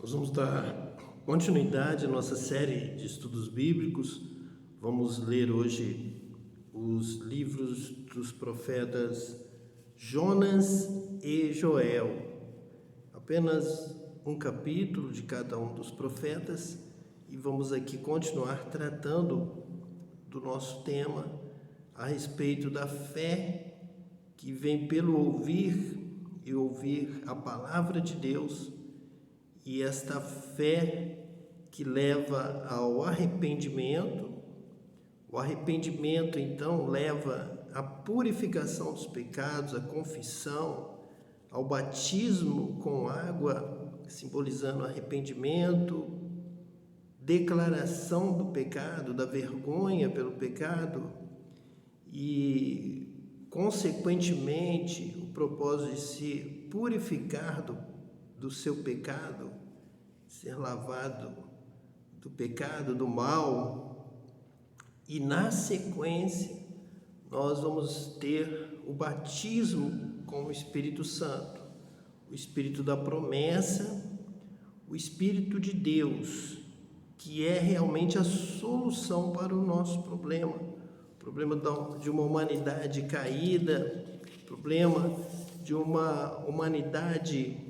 Nós vamos dar continuidade à nossa série de estudos bíblicos. Vamos ler hoje os livros dos profetas Jonas e Joel. Apenas um capítulo de cada um dos profetas e vamos aqui continuar tratando do nosso tema a respeito da fé que vem pelo ouvir e ouvir a palavra de Deus. E esta fé que leva ao arrependimento, o arrependimento então leva à purificação dos pecados, à confissão, ao batismo com água, simbolizando arrependimento, declaração do pecado, da vergonha pelo pecado e, consequentemente, o propósito de se purificar do seu pecado, ser lavado do pecado, do mal. E na sequência nós vamos ter o batismo com o Espírito Santo, o Espírito da promessa, o Espírito de Deus, que é realmente a solução para o nosso problema, de uma humanidade caída, problema de uma humanidade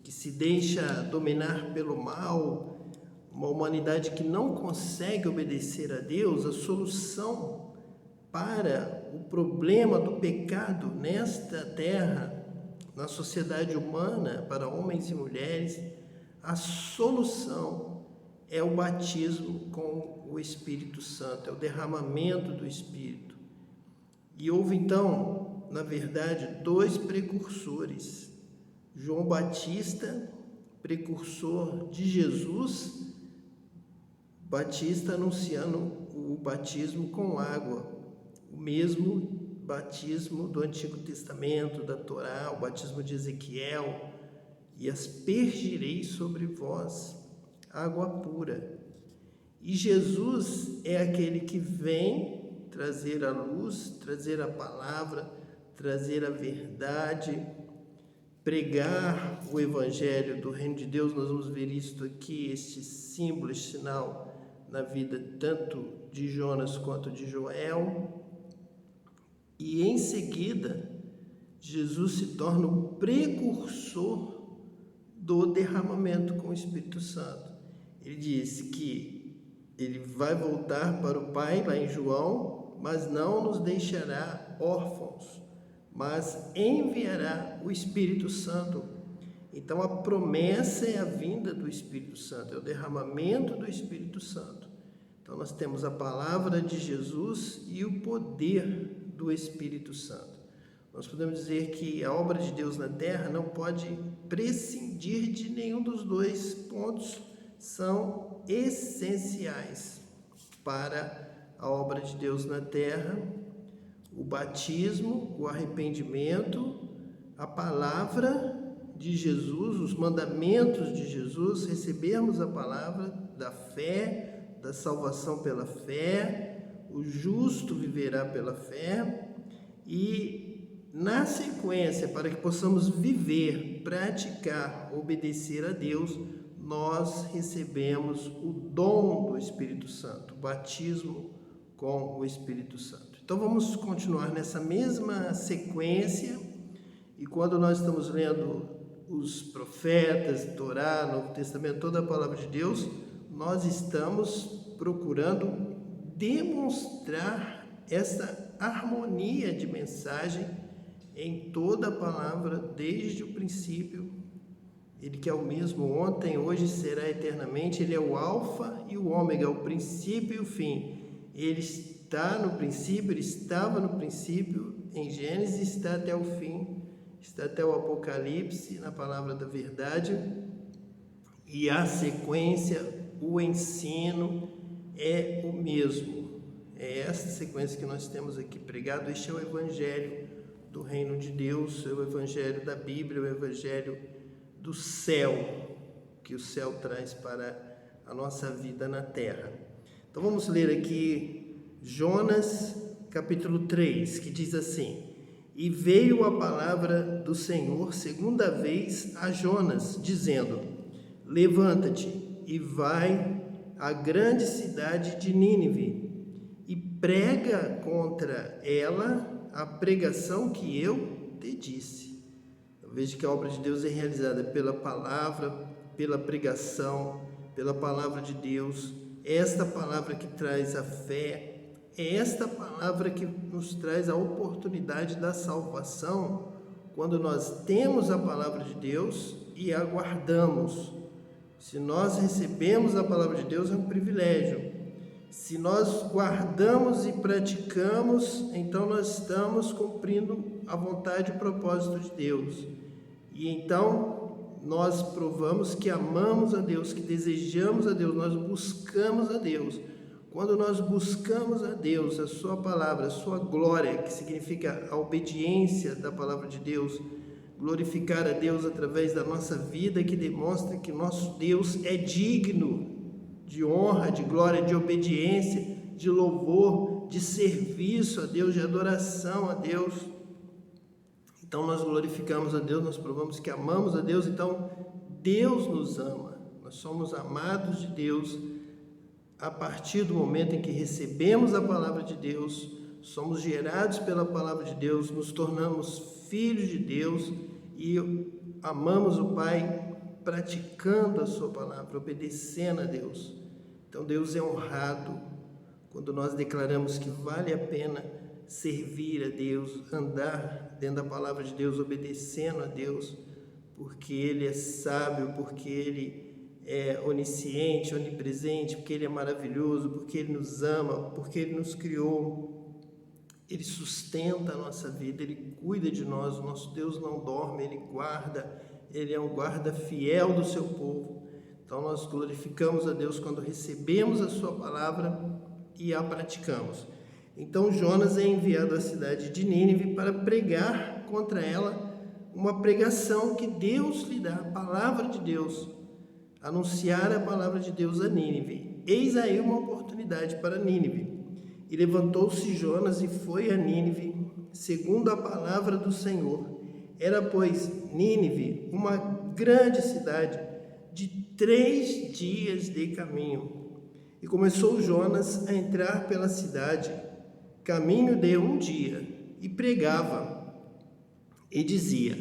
que se deixa dominar pelo mal, uma humanidade que não consegue obedecer a Deus. A solução para o problema do pecado nesta terra, na sociedade humana, para homens e mulheres, a solução é o batismo com o Espírito Santo, é o derramamento do Espírito. E houve então, na verdade, dois precursores. João Batista, precursor de Jesus, Batista anunciando o batismo com água, o mesmo batismo do Antigo Testamento, da Torá, o batismo de Ezequiel, e aspergirei sobre vós água pura. E Jesus é aquele que vem trazer a luz, trazer a palavra, trazer a verdade, pregar o Evangelho do Reino de Deus. Nós vamos ver isto aqui, este símbolo, este sinal na vida tanto de Jonas quanto de Joel. E em seguida, Jesus se torna o precursor do derramamento com o Espírito Santo. Ele disse que ele vai voltar para o Pai, lá em João, mas não nos deixará órfãos, mas enviará o Espírito Santo. Então a promessa é a vinda do Espírito Santo, é o derramamento do Espírito Santo. Então nós temos a palavra de Jesus e o poder do Espírito Santo. Nós podemos dizer que a obra de Deus na terra não pode prescindir de nenhum dos dois pontos, são essenciais para a obra de Deus na terra: o batismo, o arrependimento, a palavra de Jesus, os mandamentos de Jesus, recebermos a palavra da fé, da salvação pela fé, o justo viverá pela fé. E na sequência, para que possamos viver, praticar, obedecer a Deus, nós recebemos o dom do Espírito Santo, o batismo com o Espírito Santo. Então vamos continuar nessa mesma sequência, e quando nós estamos lendo os profetas, Torá, Novo Testamento, toda a palavra de Deus, nós estamos procurando demonstrar essa harmonia de mensagem em toda a palavra, desde o princípio. Ele que é o mesmo ontem, hoje, será eternamente. Ele é o alfa e o ômega, o princípio e o fim. Ele está no princípio, ele estava no princípio em Gênesis, está até o fim, está até o Apocalipse, na palavra da verdade. E a sequência, o ensino é o mesmo. É essa sequência que nós temos aqui pregado. Este é o Evangelho do Reino de Deus, é o Evangelho da Bíblia, o Evangelho do céu, que o céu traz para a nossa vida na terra. Então vamos ler aqui Jonas capítulo 3, que diz assim: E veio a palavra do Senhor segunda vez a Jonas, dizendo: levanta-te e vai à grande cidade de Nínive e prega contra ela a pregação que eu te disse. Eu vejo que a obra de Deus é realizada pela palavra, pela pregação, pela palavra de Deus. É esta palavra que traz a fé, é esta palavra que nos traz a oportunidade da salvação, quando nós temos a palavra de Deus e aguardamos. Se nós recebemos a palavra de Deus, é um privilégio. Se nós guardamos e praticamos, então nós estamos cumprindo a vontade e o propósito de Deus. E então nós provamos que amamos a Deus, que desejamos a Deus, nós buscamos a Deus. Quando nós buscamos a Deus, a sua palavra, a sua glória, que significa a obediência da palavra de Deus, glorificar a Deus através da nossa vida, que demonstra que nosso Deus é digno de honra, de glória, de obediência, de louvor, de serviço a Deus, de adoração a Deus. Então nós glorificamos a Deus, nós provamos que amamos a Deus, então Deus nos ama. Nós somos amados de Deus a partir do momento em que recebemos a palavra de Deus, somos gerados pela palavra de Deus, nos tornamos filhos de Deus e amamos o Pai praticando a sua palavra, obedecendo a Deus. Então Deus é honrado quando nós declaramos que vale a pena servir a Deus, andar dentro da palavra de Deus, obedecendo a Deus, porque Ele é sábio, porque Ele é onisciente, onipresente, porque Ele é maravilhoso, porque Ele nos ama, porque Ele nos criou. Ele sustenta a nossa vida, Ele cuida de nós. O nosso Deus não dorme, Ele guarda, Ele é um guarda fiel do seu povo. Então nós glorificamos a Deus quando recebemos a sua palavra e a praticamos. Então Jonas é enviado à cidade de Nínive para pregar contra ela uma pregação que Deus lhe dá, a palavra de Deus, anunciar a palavra de Deus a Nínive. Eis aí uma oportunidade para Nínive. E levantou-se Jonas e foi a Nínive, segundo a palavra do Senhor. Era, pois, Nínive uma grande cidade de 3 dias de caminho. E começou Jonas a entrar pela cidade, caminho de 1 dia, e pregava, e dizia: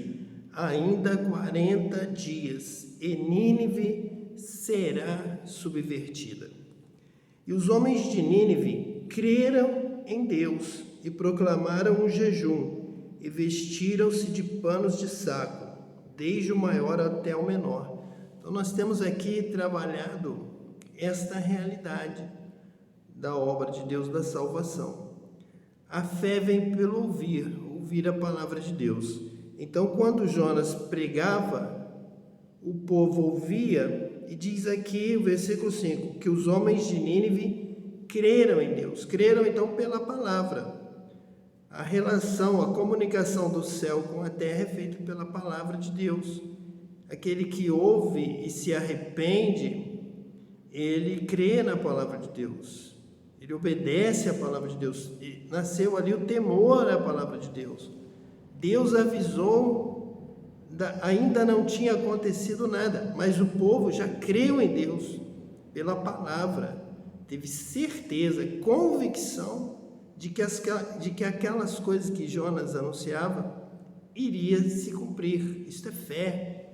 ainda 40 dias, e Nínive será subvertida. E os homens de Nínive creram em Deus e proclamaram um jejum, e vestiram-se de panos de saco, desde o maior até o menor. Então nós temos aqui trabalhado esta realidade da obra de Deus da salvação. A fé vem pelo ouvir a palavra de Deus. Então quando Jonas pregava, o povo ouvia, e diz aqui o versículo 5, que os homens de Nínive creram em Deus, creram então pela palavra. A relação, a comunicação do céu com a terra é feita pela palavra de Deus. Aquele que ouve e se arrepende, ele crê na palavra de Deus, ele obedece à palavra de Deus, e nasceu ali o temor à palavra de Deus. Deus avisou, ainda não tinha acontecido nada, mas o povo já creu em Deus pela palavra, teve certeza, convicção de que aquelas coisas que Jonas anunciava iria se cumprir. Isto é fé,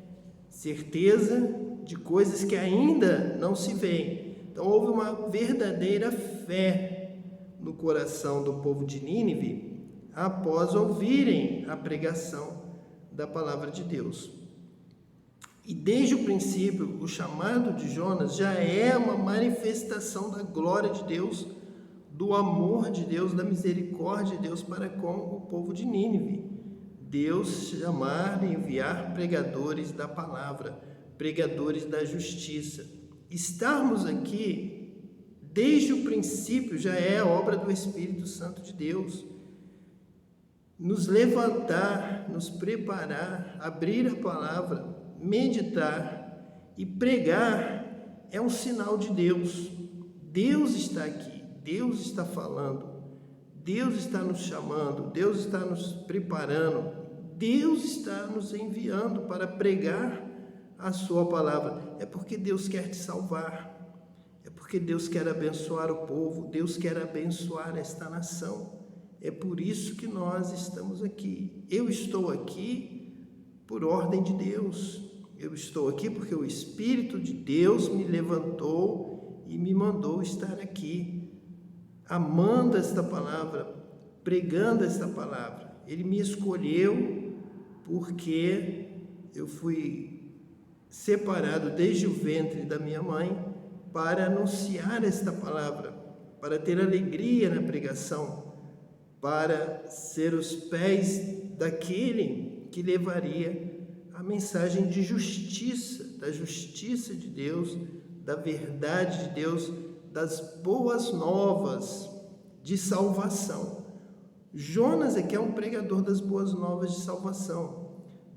certeza de coisas que ainda não se veem. Então houve uma verdadeira fé no coração do povo de Nínive após ouvirem a pregação da palavra de Deus. E desde o princípio, o chamado de Jonas já é uma manifestação da glória de Deus, do amor de Deus, da misericórdia de Deus para com o povo de Nínive. Deus chamar e enviar pregadores da palavra, pregadores da justiça. Estarmos aqui desde o princípio já é a obra do Espírito Santo de Deus. Nos levantar, nos preparar, abrir a palavra, meditar e pregar é um sinal de Deus. Deus está aqui, Deus está falando, Deus está nos chamando, Deus está nos preparando, Deus está nos enviando para pregar a sua palavra. É porque Deus quer te salvar. É porque Deus quer abençoar o povo. Deus quer abençoar esta nação. É por isso que nós estamos aqui. Eu estou aqui por ordem de Deus. Eu estou aqui porque o Espírito de Deus me levantou e me mandou estar aqui, amando esta palavra, pregando esta palavra. Ele me escolheu porque eu fui separado desde o ventre da minha mãe para anunciar esta palavra, para ter alegria na pregação, para ser os pés daquele que levaria a mensagem de justiça, da justiça de Deus, da verdade de Deus, das boas novas de salvação. Jonas aqui é um pregador das boas novas de salvação.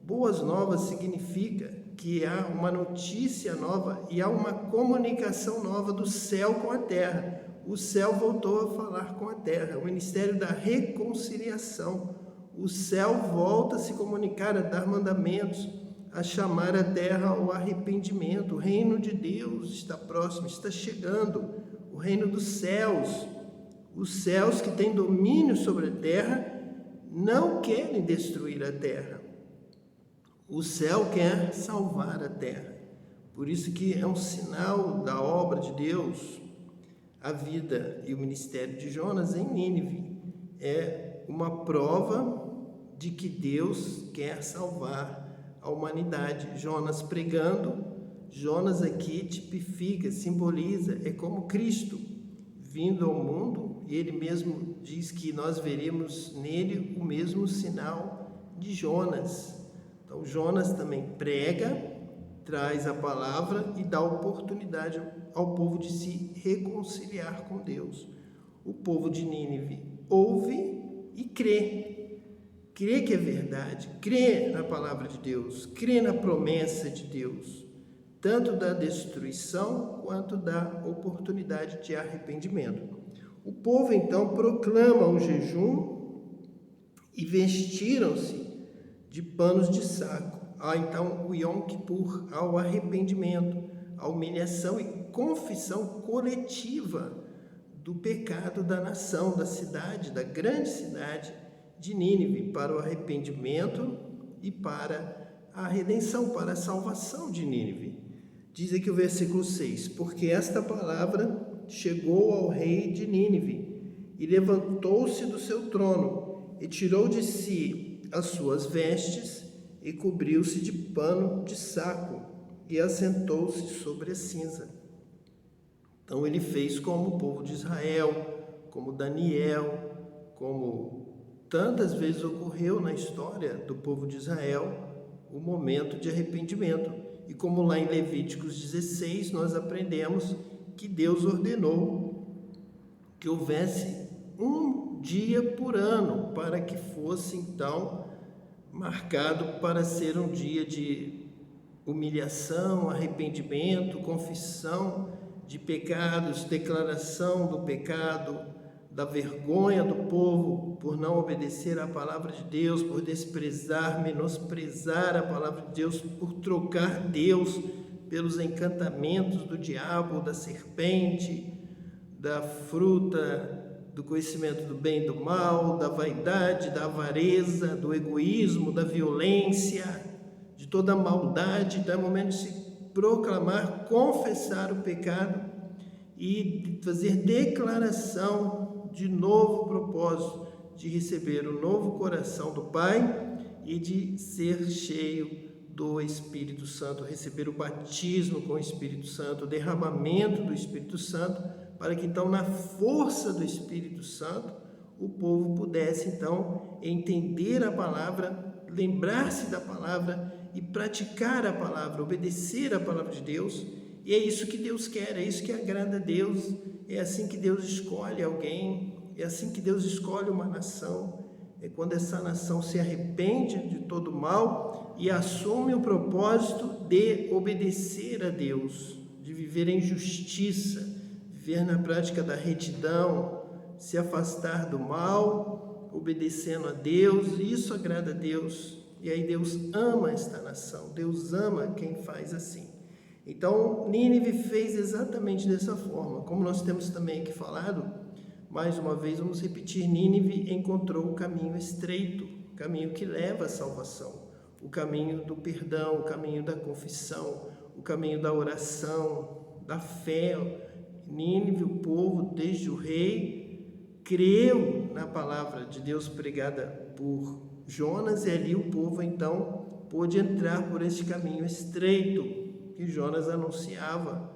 Boas novas significa que há uma notícia nova e há uma comunicação nova do céu com a terra. O céu voltou a falar com a terra, o ministério da reconciliação. O céu volta a se comunicar, a dar mandamentos, a chamar a terra ao arrependimento. O reino de Deus está próximo, está chegando. O reino dos céus. Os céus que têm domínio sobre a terra não querem destruir a terra. O céu quer salvar a terra. Por isso que é um sinal da obra de Deus. A vida e o ministério de Jonas em Nínive é uma prova de que Deus quer salvar a humanidade. Jonas pregando, Jonas aqui tipifica, simboliza, é como Cristo vindo ao mundo, e ele mesmo diz que nós veremos nele o mesmo sinal de Jonas. Então Jonas também prega, traz a palavra e dá oportunidade ao povo de se reconciliar com Deus. O povo de Nínive ouve e crê. Crê que é verdade, crê na palavra de Deus, crê na promessa de Deus, tanto da destruição quanto da oportunidade de arrependimento. O povo então proclama um jejum e vestiram-se de panos de saco. Há então o Yom Kippur, ao arrependimento, a humilhação e confissão coletiva do pecado da nação, da cidade, da grande cidade de Nínive, para o arrependimento e para a redenção, para a salvação de Nínive. Diz aqui o versículo 6, porque esta palavra chegou ao rei de Nínive e levantou-se do seu trono e tirou de si as suas vestes e cobriu-se de pano de saco e assentou-se sobre a cinza. Então ele fez como o povo de Israel, como Daniel, como tantas vezes ocorreu na história do povo de Israel, o momento de arrependimento. E como lá em Levíticos 16 nós aprendemos que Deus ordenou que houvesse um dia por ano para que fosse então marcado para ser um dia de humilhação, arrependimento, confissão de pecados, declaração do pecado, da vergonha do povo por não obedecer à palavra de Deus, por desprezar, menosprezar a palavra de Deus, por trocar Deus pelos encantamentos do diabo, da serpente, da fruta do conhecimento do bem e do mal, da vaidade, da avareza, do egoísmo, da violência, de toda a maldade. Então é o momento de se proclamar, confessar o pecado e fazer declaração de novo propósito, de receber o novo coração do Pai e de ser cheio do Espírito Santo, receber o batismo com o Espírito Santo, o derramamento do Espírito Santo, para que então na força do Espírito Santo o povo pudesse então entender a palavra, lembrar-se da palavra e praticar a palavra, obedecer a palavra de Deus. E é isso que Deus quer, é isso que agrada a Deus, é assim que Deus escolhe alguém, é assim que Deus escolhe uma nação, é quando essa nação se arrepende de todo mal e assume o propósito de obedecer a Deus, de viver em justiça, viver na prática da retidão, se afastar do mal, obedecendo a Deus. Isso agrada a Deus, E aí Deus ama esta nação, Deus ama quem faz assim. Então, Nínive fez exatamente dessa forma. Como nós temos também aqui falado, mais uma vez vamos repetir, Nínive encontrou o caminho estreito, o caminho que leva à salvação, o caminho do perdão, o caminho da confissão, o caminho da oração, da fé. Nínive, o povo, desde o rei, creu na palavra de Deus pregada por Jonas, e ali o povo então pôde entrar por este caminho estreito que Jonas anunciava,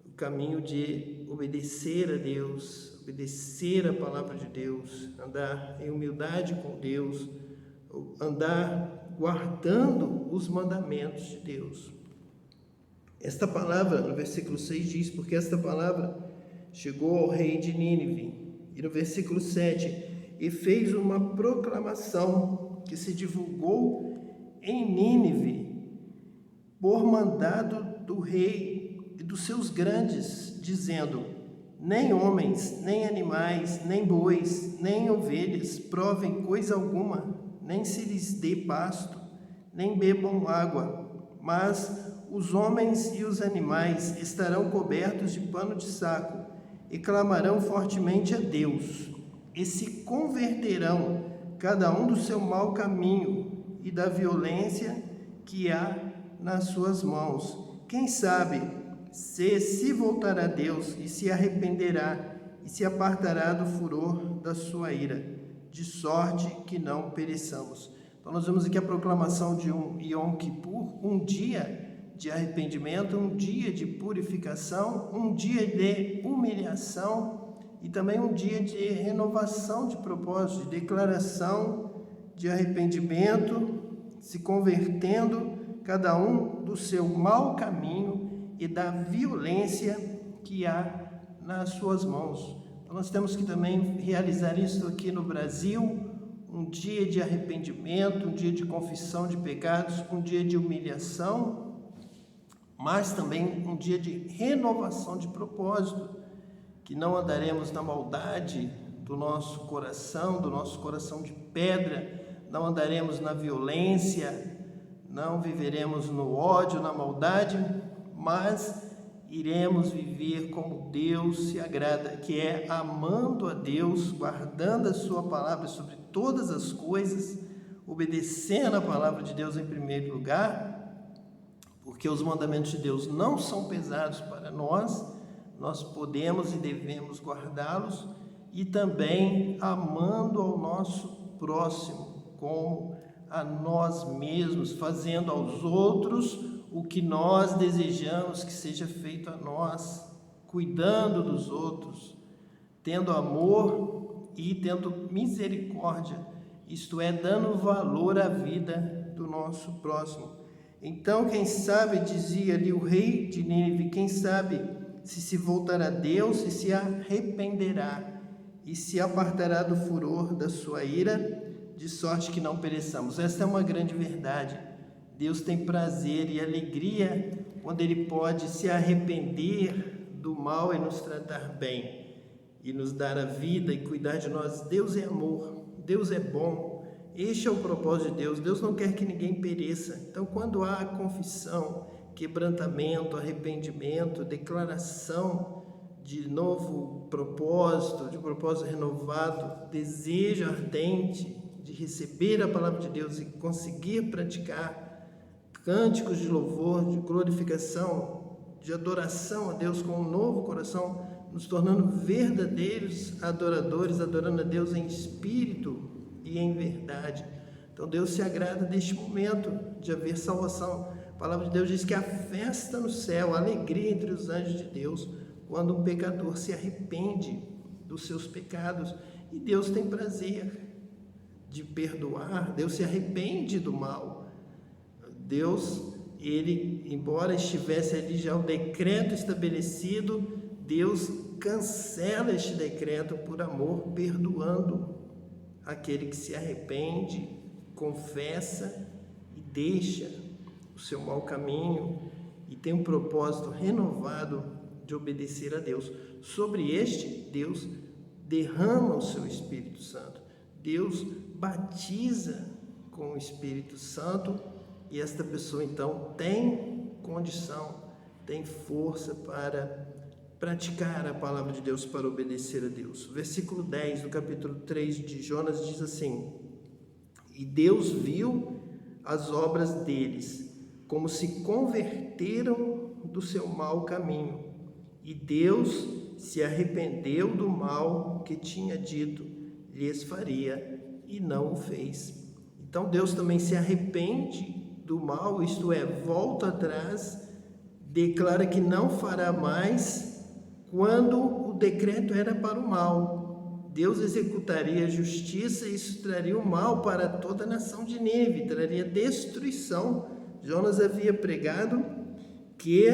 o caminho de obedecer a Deus, obedecer a palavra de Deus, andar em humildade com Deus, andar guardando os mandamentos de Deus. Esta palavra, no versículo 6 diz, porque esta palavra chegou ao rei de Nínive. E no versículo 7, e fez uma proclamação que se divulgou em Nínive, por mandado do rei e dos seus grandes, dizendo: nem homens, nem animais, nem bois, nem ovelhas provem coisa alguma, nem se lhes dê pasto, nem bebam água, mas os homens e os animais estarão cobertos de pano de saco e clamarão fortemente a Deus, e se converterão cada um do seu mau caminho e da violência que há nas suas mãos. Quem sabe se voltará a Deus e se arrependerá e se apartará do furor da sua ira, de sorte que não pereçamos. Então nós vemos aqui a proclamação de um Yom Kippur, um dia de arrependimento, um dia de purificação, um dia de humilhação e também um dia de renovação de propósito, de declaração de arrependimento, se convertendo cada um do seu mau caminho e da violência que há nas suas mãos. Então nós temos que também realizar isso aqui no Brasil, um dia de arrependimento, um dia de confissão de pecados, um dia de humilhação, mas também um dia de renovação de propósito, que não andaremos na maldade do nosso coração de pedra, não andaremos na violência, não viveremos no ódio, na maldade, mas iremos viver como Deus se agrada, que é amando a Deus, guardando a sua palavra sobre todas as coisas, obedecendo a palavra de Deus em primeiro lugar, porque os mandamentos de Deus não são pesados para nós podemos e devemos guardá-los, e também amando ao nosso próximo como a nós mesmos, fazendo aos outros o que nós desejamos que seja feito a nós, cuidando dos outros, tendo amor e tendo misericórdia, isto é, dando valor à vida do nosso próximo. Então, quem sabe, dizia ali o rei de Nínive, quem sabe se voltará a Deus e se arrependerá e se apartará do furor da sua ira, de sorte que não pereçamos. Esta é uma grande verdade. Deus tem prazer e alegria quando Ele pode se arrepender do mal e nos tratar bem, e nos dar a vida e cuidar de nós. Deus é amor, Deus é bom, este é o propósito de Deus. Deus não quer que ninguém pereça. Então, quando há quconfissão, quebrantamento, arrependimento, declaração de novo propósito, de propósito renovado, desejo ardente de receber a palavra de Deus e conseguir praticar cânticos de louvor, de glorificação, de adoração a Deus com um novo coração, nos tornando verdadeiros adoradores, adorando a Deus em espírito e em verdade. Então Deus se agrada deste momento de haver salvação. A palavra de Deus diz que há festa no céu, alegria entre os anjos de Deus, quando um pecador se arrepende dos seus pecados, e Deus tem prazer de perdoar. Deus se arrepende do mal. Deus, Ele, embora estivesse ali já o decreto estabelecido, Deus cancela este decreto por amor, perdoando aquele que se arrepende, confessa e deixa o seu mau caminho e tem um propósito renovado de obedecer a Deus. Sobre este, Deus derrama o seu Espírito Santo. Deus batiza com o Espírito Santo, e esta pessoa então tem condição, tem força para praticar a palavra de Deus, para obedecer a Deus. O versículo 10 do capítulo 3 de Jonas diz assim: e Deus viu as obras deles, como se converteram do seu mau caminho, e Deus se arrependeu do mal que tinha dito lhes faria, e não o fez. Então Deus também se arrepende do mal, isto é, volta atrás, declara que não fará mais quando o decreto era para o mal. Deus executaria a justiça e isso traria o mal para toda a nação de Nínive, traria destruição. Jonas havia pregado que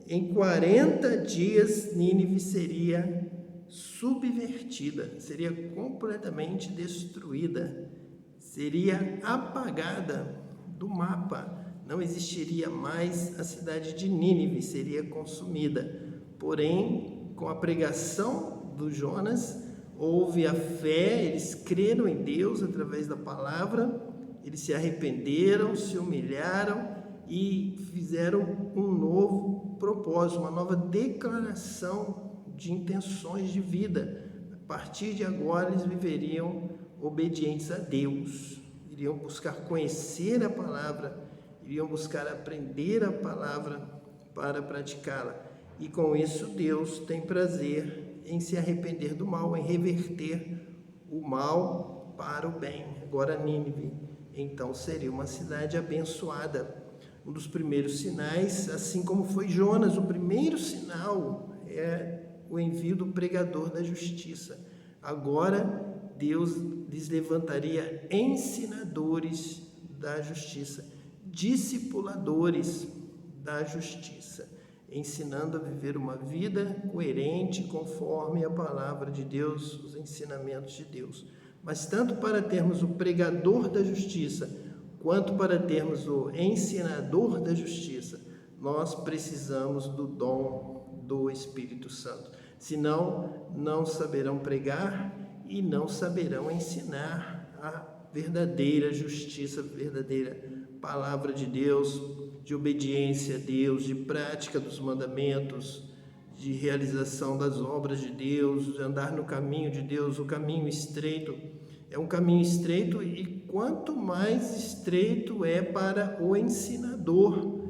em 40 dias Nínive seria subvertida, seria completamente destruída, seria apagada do mapa, não existiria mais a cidade de Nínive, seria consumida. Porém, com a pregação do Jonas, houve a fé, eles creram em Deus através da palavra, eles se arrependeram, se humilharam e fizeram um novo propósito, uma nova declaração de intenções de vida. A partir de agora eles viveriam obedientes a Deus, iriam buscar conhecer a palavra, iriam buscar aprender a palavra para praticá-la. E com isso Deus tem prazer em se arrepender do mal, em reverter o mal para o bem. Agora Nínive, então, seria uma cidade abençoada. Um dos primeiros sinais, assim como foi Jonas, o primeiro sinal é o envio do pregador da justiça. Agora Deus lhes levantaria ensinadores da justiça, discipuladores da justiça, ensinando a viver uma vida coerente conforme a palavra de Deus, os ensinamentos de Deus. Mas tanto para termos o pregador da justiça, quanto para termos o ensinador da justiça, nós precisamos do dom do Espírito Santo. Senão, não saberão pregar e não saberão ensinar a verdadeira justiça, a verdadeira palavra de Deus, de obediência a Deus, de prática dos mandamentos, de realização das obras de Deus, de andar no caminho de Deus. O caminho estreito é um caminho estreito, e quanto mais estreito é para o ensinador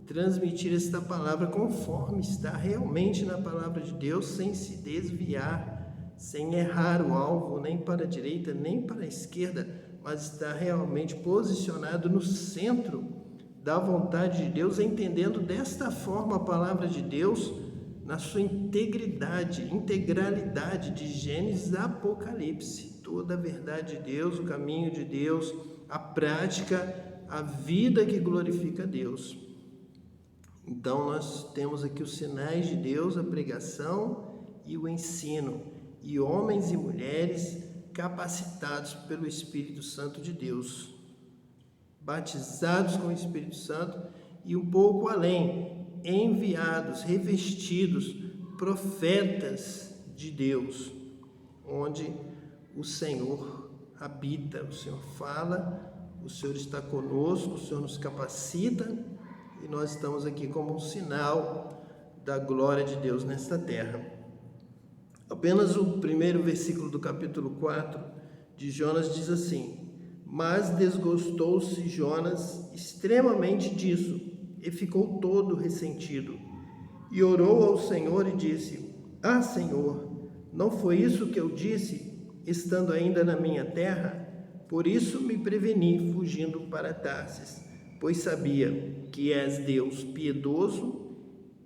transmitir esta palavra conforme está realmente na palavra de Deus, sem se desviar, sem errar o alvo, nem para a direita, nem para a esquerda, mas está realmente posicionado no centro da vontade de Deus, entendendo desta forma a palavra de Deus na sua integridade, integralidade, de Gênesis a Apocalipse. Toda a verdade de Deus, o caminho de Deus, a prática, a vida que glorifica a Deus. Então nós temos aqui os sinais de Deus, a pregação e o ensino, e homens e mulheres capacitados pelo Espírito Santo de Deus, batizados com o Espírito Santo e um pouco além, enviados, revestidos, profetas de Deus, onde o Senhor habita, o Senhor fala, o Senhor está conosco, o Senhor nos capacita, e nós estamos aqui como um sinal da glória de Deus nesta terra. Apenas o primeiro versículo do capítulo 4 de Jonas diz assim: mas desgostou-se Jonas extremamente disso, e ficou todo ressentido, e orou ao Senhor e disse: ah, Senhor, não foi isso que eu disse, estando ainda na minha terra? Por isso me preveni, fugindo para Tarsis, pois sabia que és Deus piedoso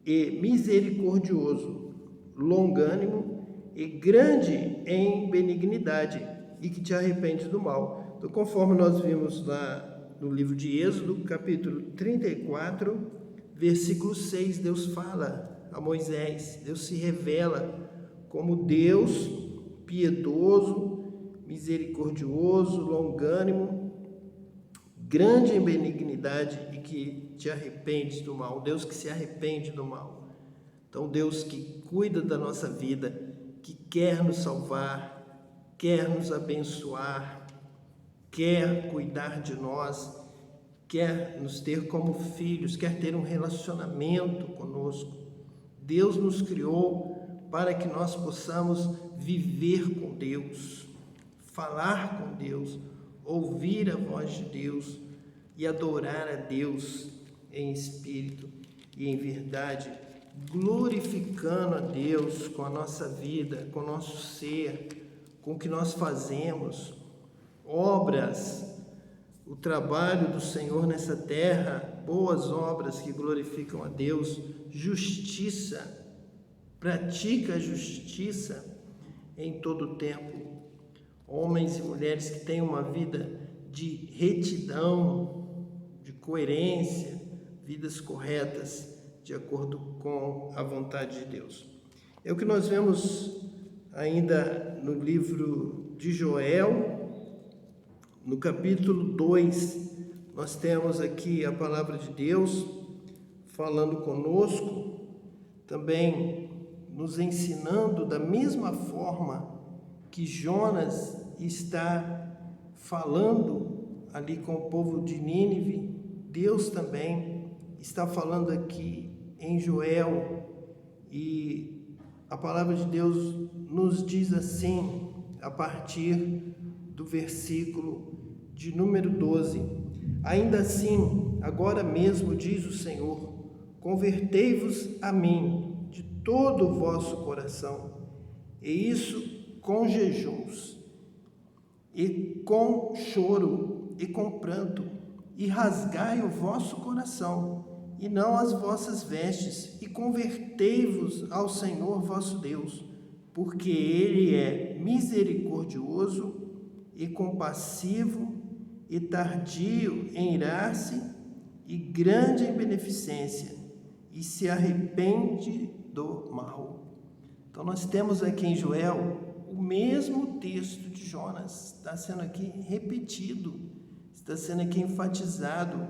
e misericordioso, longânimo e grande em benignidade, e que te arrependes do mal. Então, conforme nós vimos lá no livro de Êxodo, capítulo 34, versículo 6, Deus fala a Moisés, Deus se revela como Deus piedoso, misericordioso, longânimo, grande em benignidade e que te arrependes do mal. Deus que se arrepende do mal. Então, Deus que cuida da nossa vida, que quer nos salvar, quer nos abençoar, quer cuidar de nós, quer nos ter como filhos, quer ter um relacionamento conosco. Deus nos criou para que nós possamos viver com Deus, falar com Deus, ouvir a voz de Deus e adorar a Deus em espírito e em verdade, glorificando a Deus com a nossa vida, com o nosso ser, com o que nós fazemos, obras, o trabalho do Senhor nessa terra, boas obras que glorificam a Deus, justiça, pratica a justiça em todo o tempo. Homens e mulheres que têm uma vida de retidão, de coerência, vidas corretas, de acordo com a vontade de Deus. É o que nós vemos ainda no livro de Joel, no capítulo 2, nós temos aqui a palavra de Deus falando conosco, também nos ensinando da mesma forma que Jonas está falando ali com o povo de Nínive. Deus também está falando aqui em Joel, e a palavra de Deus nos diz assim, a partir do versículo de número 12: ainda assim, agora mesmo, diz o Senhor, convertei-vos a mim de todo o vosso coração, e isso com jejuns, e com choro, e com pranto, e rasgai o vosso coração, e não as vossas vestes, e convertei-vos ao Senhor vosso Deus, porque Ele é misericordioso e compassivo, e tardio em irar-se, e grande em beneficência, e se arrepende do mal. Então nós temos aqui em Joel o mesmo texto de Jonas, está sendo aqui repetido, está sendo aqui enfatizado.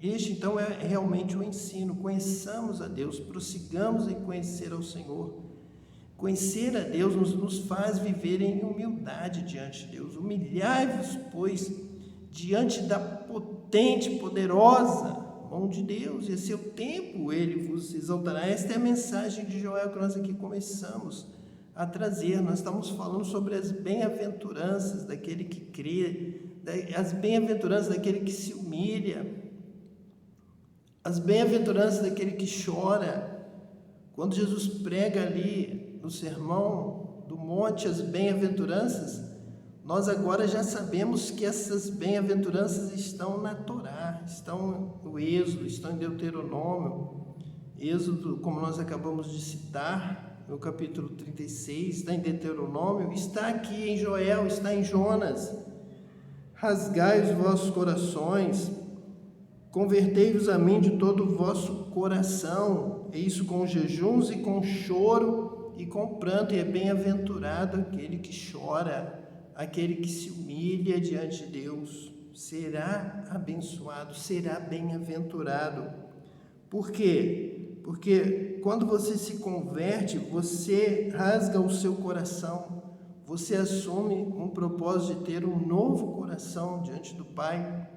Este então é realmente o ensino: conheçamos a Deus, prossigamos em conhecer ao Senhor. Conhecer a Deus nos faz viver em humildade diante de Deus. Humilhai-vos, pois, diante da potente, poderosa mão de Deus, e a seu tempo Ele vos exaltará. Esta é a mensagem de Joel que nós aqui começamos a trazer. Nós estamos falando sobre as bem-aventuranças daquele que crê, as bem-aventuranças daquele que se humilha, as bem-aventuranças daquele que chora. Quando Jesus prega ali no Sermão do Monte as bem-aventuranças, nós agora já sabemos que essas bem-aventuranças estão na Torá, estão no Êxodo, estão em Deuteronômio. Êxodo, como nós acabamos de citar, no capítulo 36, está em Deuteronômio, está aqui em Joel, está em Jonas. Rasgai os vossos corações, convertei-vos a mim de todo o vosso coração, e isso com jejuns e com choro e com pranto, e é bem-aventurado aquele que chora, aquele que se humilha diante de Deus, será abençoado, será bem-aventurado. Por quê? Porque quando você se converte, você rasga o seu coração, você assume um propósito de ter um novo coração diante do Pai,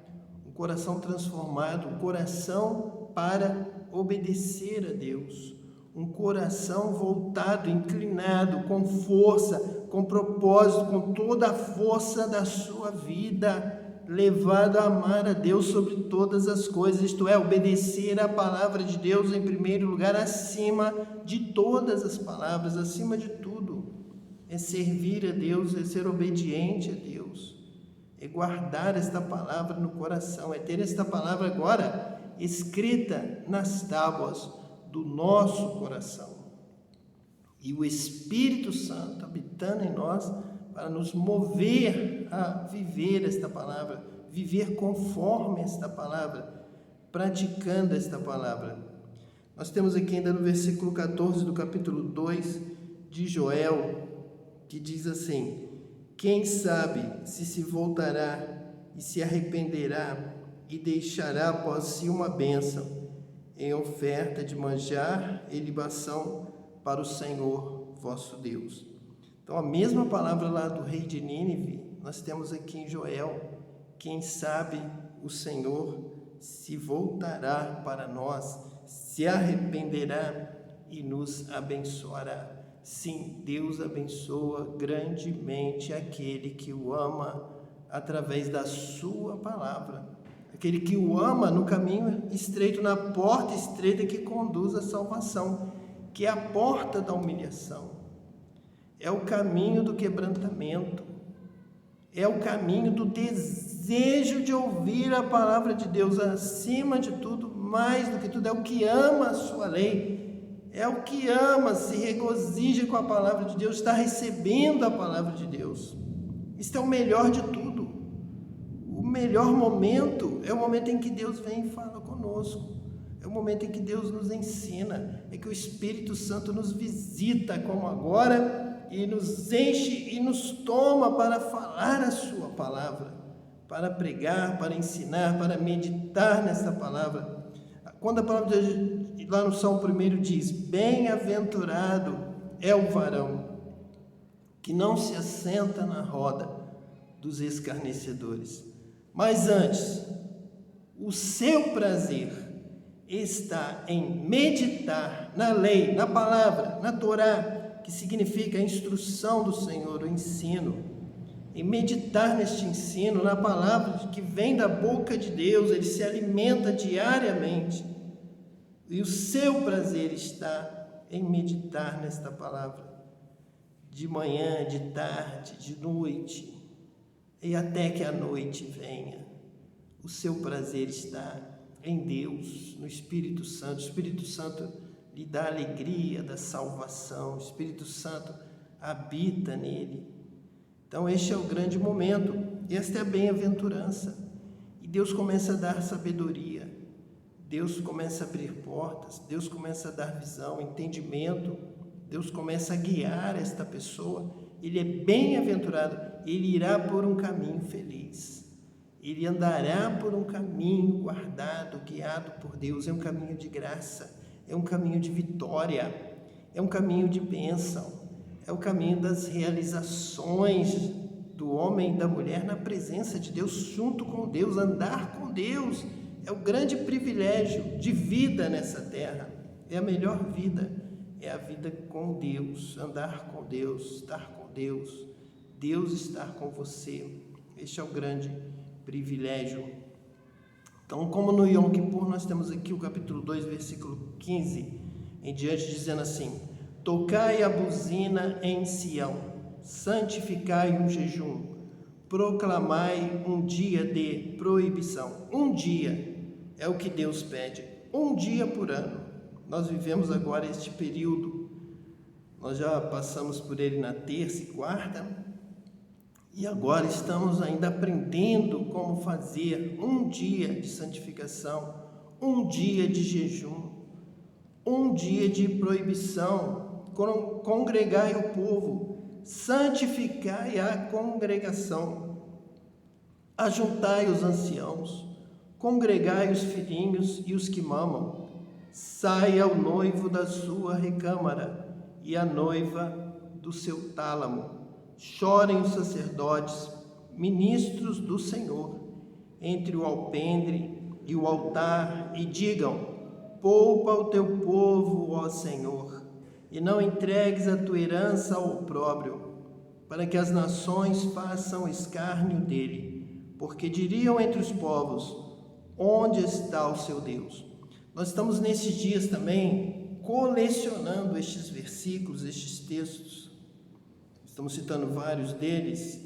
um coração transformado, um coração para obedecer a Deus, um coração voltado, inclinado, com força, com propósito, com toda a força da sua vida, levado a amar a Deus sobre todas as coisas, isto é, obedecer a palavra de Deus em primeiro lugar, acima de todas as palavras, acima de tudo. É servir a Deus, é ser obediente a Deus, é guardar esta palavra no coração, é ter esta palavra agora escrita nas tábuas do nosso coração. E o Espírito Santo habitando em nós para nos mover a viver esta palavra, viver conforme esta palavra, praticando esta palavra. Nós temos aqui ainda no versículo 14 do capítulo 2 de Joel, que diz assim: quem sabe se voltará e se arrependerá e deixará após si uma bênção em oferta de manjar e libação para o Senhor vosso Deus. Então a mesma palavra lá do rei de Nínive, nós temos aqui em Joel, quem sabe o Senhor se voltará para nós, se arrependerá e nos abençoará. Sim, Deus abençoa grandemente aquele que o ama através da sua palavra. Aquele que o ama no caminho estreito, na porta estreita que conduz à salvação, que é a porta da humilhação. É o caminho do quebrantamento. É o caminho do desejo de ouvir a palavra de Deus. Acima de tudo, mais do que tudo, é o que ama a sua lei. É o que ama, se regozija com a palavra de Deus, está recebendo a palavra de Deus. Isto é o melhor de tudo. O melhor momento é o momento em que Deus vem e fala conosco. É o momento em que Deus nos ensina. É que o Espírito Santo nos visita, como agora, e nos enche e nos toma para falar a sua palavra, para pregar, para ensinar, para meditar nessa palavra. Quando a palavra de Deus, lá no Salmo 1 diz: bem-aventurado é o varão que não se assenta na roda dos escarnecedores, mas antes o seu prazer está em meditar na lei, na palavra, na Torá, que significa a instrução do Senhor, o ensino, em meditar neste ensino, na palavra que vem da boca de Deus. Ele se alimenta diariamente, e o seu prazer está em meditar nesta palavra, de manhã, de tarde, de noite, e até que a noite venha. O seu prazer está em Deus, no Espírito Santo. O Espírito Santo lhe dá a alegria da salvação. O Espírito Santo habita nele. Então este é o grande momento, esta é a bem-aventurança. E Deus começa a dar sabedoria, Deus começa a abrir portas, Deus começa a dar visão, entendimento, Deus começa a guiar esta pessoa. Ele é bem-aventurado, ele irá por um caminho feliz, ele andará por um caminho guardado, guiado por Deus. É um caminho de graça, é um caminho de vitória, é um caminho de bênção, é o caminho das realizações do homem e da mulher na presença de Deus, junto com Deus. Andar com Deus é o grande privilégio de vida nessa terra, é a melhor vida, é a vida com Deus, andar com Deus, estar com Deus, Deus estar com você. Este é o grande privilégio. Então, como no Yom Kippur, nós temos aqui o capítulo 2, versículo 15 em diante, dizendo assim: tocai a buzina em Sião, santificai um jejum, proclamai um dia de proibição. Um dia é o que Deus pede, um dia por ano. Nós vivemos agora este período, nós já passamos por ele na terça e quarta, e agora estamos ainda aprendendo como fazer um dia de santificação, um dia de jejum, um dia de proibição. Congregai o povo, santificai a congregação, ajuntai os anciãos, congregai os filhinhos e os que mamam. Saia o noivo da sua recâmara e a noiva do seu tálamo. Chorem os sacerdotes, ministros do Senhor, entre o alpendre e o altar, e digam: poupa o teu povo, ó Senhor, e não entregues a tua herança ao opróbrio, para que as nações façam escárnio dele, porque diriam entre os povos: onde está o seu Deus? Nós estamos nesses dias também colecionando estes versículos, estes textos. Estamos citando vários deles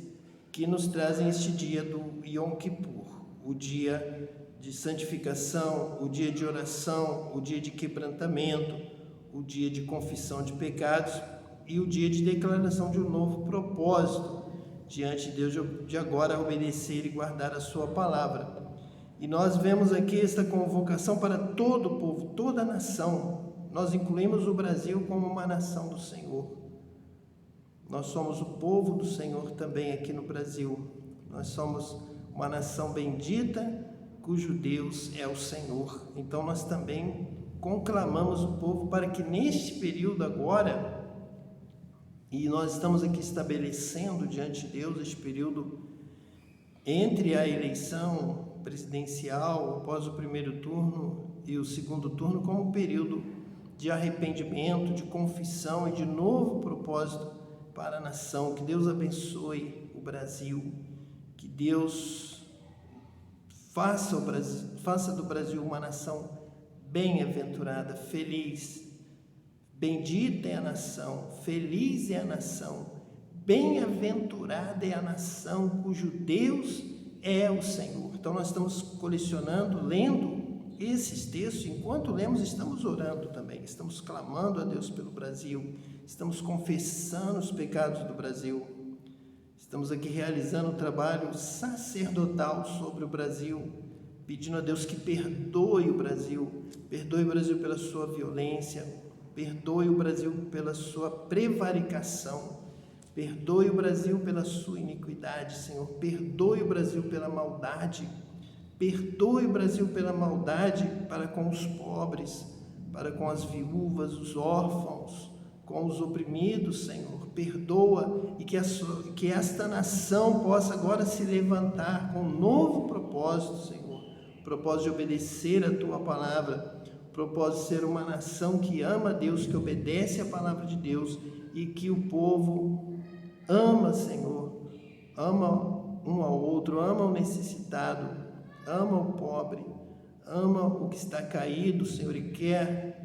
que nos trazem este dia do Yom Kippur, o dia de santificação, o dia de oração, o dia de quebrantamento, o dia de confissão de pecados e o dia de declaração de um novo propósito diante de Deus, de agora obedecer e guardar a sua palavra. E nós vemos aqui esta convocação para todo o povo, toda a nação. Nós incluímos o Brasil como uma nação do Senhor. Nós somos o povo do Senhor também aqui no Brasil. Nós somos uma nação bendita, cujo Deus é o Senhor. Então nós também conclamamos o povo para que neste período agora, e nós estamos aqui estabelecendo diante de Deus este período entre a eleição presidencial, após o primeiro turno e o segundo turno, como período de arrependimento, de confissão e de novo propósito para a nação. Que Deus abençoe o Brasil, que Deus faça do Brasil uma nação bem-aventurada, feliz. Bendita é a nação, feliz é a nação, bem-aventurada é a nação cujo Deus é o Senhor. Então nós estamos colecionando, lendo esses textos. Enquanto lemos, estamos orando também, estamos clamando a Deus pelo Brasil, estamos confessando os pecados do Brasil, estamos aqui realizando um trabalho sacerdotal sobre o Brasil, pedindo a Deus que perdoe o Brasil pela sua violência, perdoe o Brasil pela sua prevaricação, perdoe o Brasil pela sua iniquidade, Senhor, perdoe o Brasil pela maldade, perdoe o Brasil pela maldade para com os pobres, para com as viúvas, os órfãos, com os oprimidos, Senhor. Perdoa e que esta nação possa agora se levantar com um novo propósito, Senhor. O propósito de obedecer a Tua palavra, o propósito de ser uma nação que ama a Deus, que obedece a palavra de Deus e que o povo ama, Senhor, ama um ao outro, ama o necessitado, ama o pobre, ama o que está caído, Senhor, e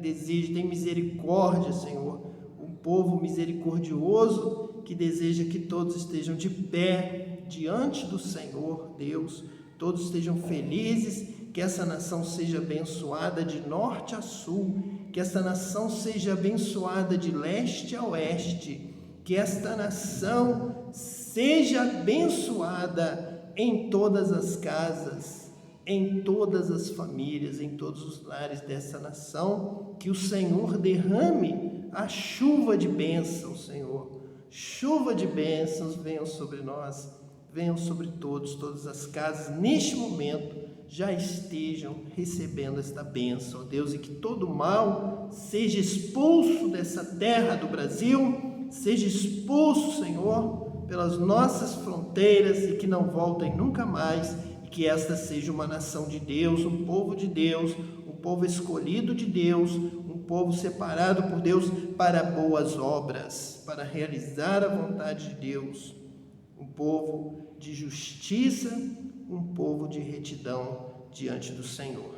deseja, tem misericórdia, Senhor, um povo misericordioso que deseja que todos estejam de pé diante do Senhor, Deus, todos estejam felizes, que essa nação seja abençoada de norte a sul, que essa nação seja abençoada de leste a oeste, que esta nação seja abençoada em todas as casas, em todas as famílias, em todos os lares dessa nação, que o Senhor derrame a chuva de bênçãos, Senhor. Chuva de bênçãos venham sobre nós, venham sobre todas as casas, neste momento, já estejam recebendo esta bênção, Deus, e que todo mal seja expulso dessa terra do Brasil, seja expulso, Senhor, pelas nossas fronteiras e que não voltem nunca mais, e que esta seja uma nação de Deus, um povo de Deus, um povo escolhido de Deus, um povo separado por Deus para boas obras, para realizar a vontade de Deus, um povo de justiça, um povo de retidão diante do Senhor.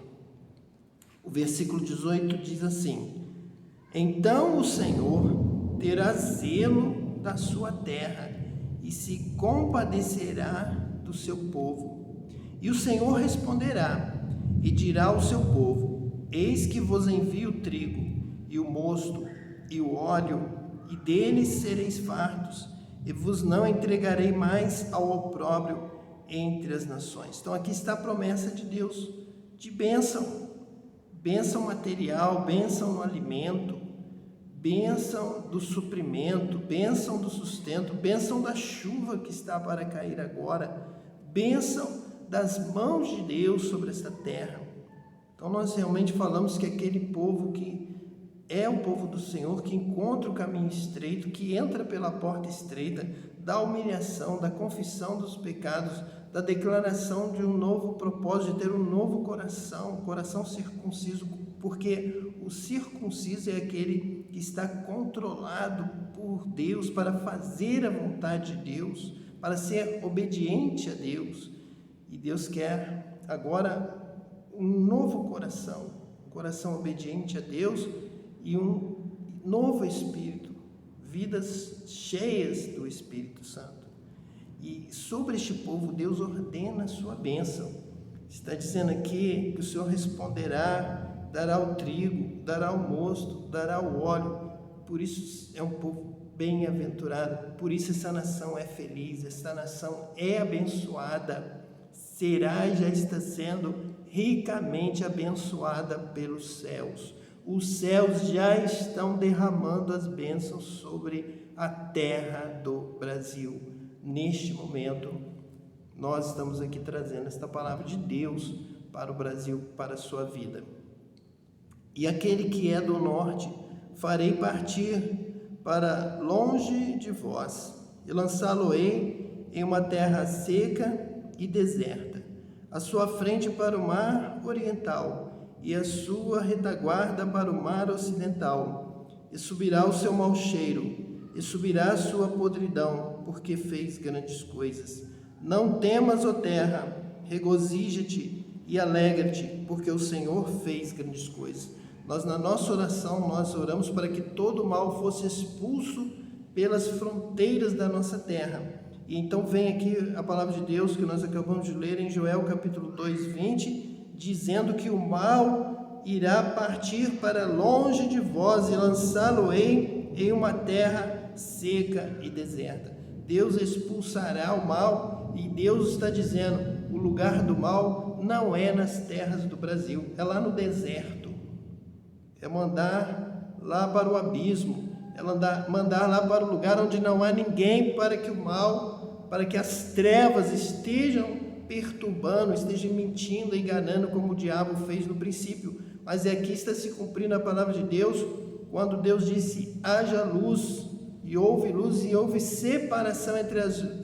O versículo 18 diz assim: então o Senhor terá zelo da sua terra e se compadecerá do seu povo. E o Senhor responderá e dirá ao seu povo: eis que vos envio o trigo e o mosto e o óleo, e deles sereis fartos, e vos não entregarei mais ao opróbrio entre as nações. Então aqui está a promessa de Deus de bênção, bênção material, bênção no alimento, bênção do suprimento, bênção do sustento, bênção da chuva que está para cair agora, bênção das mãos de Deus sobre esta terra. Então nós realmente falamos que aquele povo que é o povo do Senhor, que encontra o caminho estreito, que entra pela porta estreita, da humilhação, da confissão dos pecados, da declaração de um novo propósito, de ter um novo coração, coração circunciso, porque o circunciso é aquele que está controlado por Deus para fazer a vontade de Deus, para ser obediente a Deus. E Deus quer agora um novo coração, um coração obediente a Deus e um novo espírito, vidas cheias do Espírito Santo. E sobre este povo Deus ordena a sua bênção. Está dizendo aqui que o Senhor responderá, dará o trigo, dará o mosto, dará o óleo. Por isso é um povo bem-aventurado, por isso essa nação é feliz, essa nação é abençoada, será e já está sendo ricamente abençoada pelos céus. Os céus já estão derramando as bênçãos sobre a terra do Brasil. Neste momento, nós estamos aqui trazendo esta palavra de Deus para o Brasil, para a sua vida. E aquele que é do norte, farei partir para longe de vós, e lançá-lo-ei em uma terra seca e deserta, a sua frente para o mar oriental e a sua retaguarda para o mar ocidental. E subirá o seu mau cheiro, e subirá a sua podridão, porque fez grandes coisas. Não temas, ó terra, regozija-te e alegra-te, porque o Senhor fez grandes coisas. Nós, na nossa oração, nós oramos para que todo mal fosse expulso pelas fronteiras da nossa terra. E então vem aqui a palavra de Deus que nós acabamos de ler em Joel capítulo 2, 20, dizendo que o mal irá partir para longe de vós e lançá-lo-ei em uma terra seca e deserta. Deus expulsará o mal e Deus está dizendo, o lugar do mal não é nas terras do Brasil, é lá no deserto. É mandar lá para o abismo, é mandar lá para o lugar onde não há ninguém, para que o mal, para que as trevas estejam perturbando, estejam mentindo, enganando, como o diabo fez no princípio. Mas aqui está se cumprindo a palavra de Deus, quando Deus disse, haja luz, e houve separação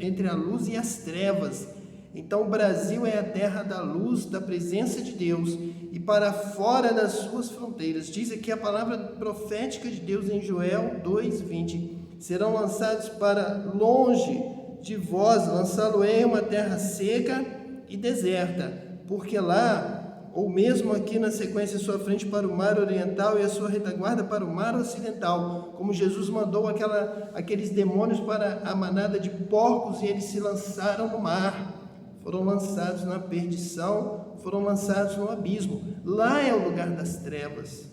entre a luz e as trevas. Então o Brasil é a terra da luz, da presença de Deus, e para fora das suas fronteiras, diz aqui a palavra profética de Deus em Joel 2:20, serão lançados para longe de vós, lançá-lo-ei em uma terra seca e deserta, porque lá, ou mesmo aqui na sequência, sua frente para o mar oriental e a sua retaguarda para o mar ocidental, como Jesus mandou aqueles demônios para a manada de porcos e eles se lançaram no mar, foram lançados na perdição, foram lançados no abismo. Lá é o lugar das trevas.